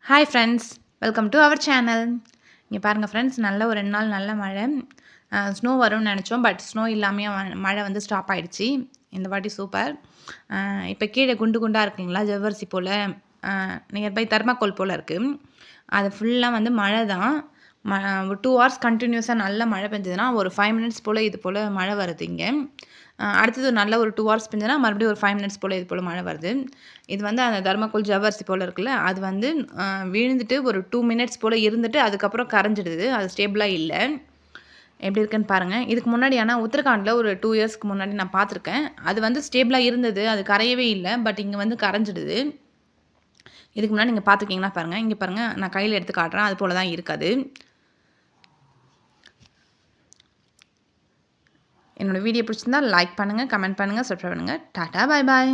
Hi friends, welcome to our channel. இங்கே பாருங்கள் friends, நல்ல ஒரு 2 நாள் நல்ல மழை. ஸ்னோ வரும்னு நினச்சோம், பட் ஸ்னோ இல்லாமையே மழை வந்து ஸ்டாப் ஆகிடுச்சு. இந்த வாட்டி சூப்பர். இப்போ கீழே குண்டு குண்டாக இருக்குங்களா, ஜவ்வரிசி போல், நியர்பை தர்மாக்கோல் போல் இருக்குது. அது ஃபுல்லாக வந்து மழை தான். ஒரு 2 ஹவர்ஸ் கண்டினியூஸாக நல்ல மழை பெஞ்சதுன்னா, ஒரு 5 மினிட்ஸ் போல் இது போல் மழை வருது இங்கே. அடுத்தது நல்ல ஒரு 2 ஹவர்ஸ் பெஞ்சதுன்னா, மறுபடியும் ஒரு 5 மினிட்ஸ் போல் இது போல் மழை வருது. இது வந்து அந்த தர்மாக்கோல் ஜவ்வரிசி போல் இருக்குல்ல, அது வந்து விழுந்துட்டு ஒரு 2 மினிட்ஸ் போல் இருந்துட்டு அதுக்கப்புறம் கரைஞ்சிடுது. அது ஸ்டேபிளாக இல்லை. எப்படி இருக்குன்னு பாருங்கள். இதுக்கு முன்னாடி ஆனால் உத்தரகாண்டில் ஒரு 2 இயர்ஸ்க்கு முன்னாடி நான் பார்த்துருக்கேன். அது வந்து ஸ்டேபிளாக இருந்தது, அது கரையவே இல்லை. பட் இங்கே வந்து கரைஞ்சிடுது. இதுக்கு முன்னாடி நீங்கள் பார்த்துருக்கீங்கன்னா பாருங்கள். இங்கே பாருங்கள், நான் கையில் எடுத்து காட்டுறேன். அது போல் தான் இருக்காது. என்னோடய வீடியோ பிடிச்சிருந்தா லைக் பண்ணுங்கள், கமெண்ட் பண்ணுங்கள், சப்ஸ்கிரைப் பண்ணுங்கள். டாடா, பாய் பாய்.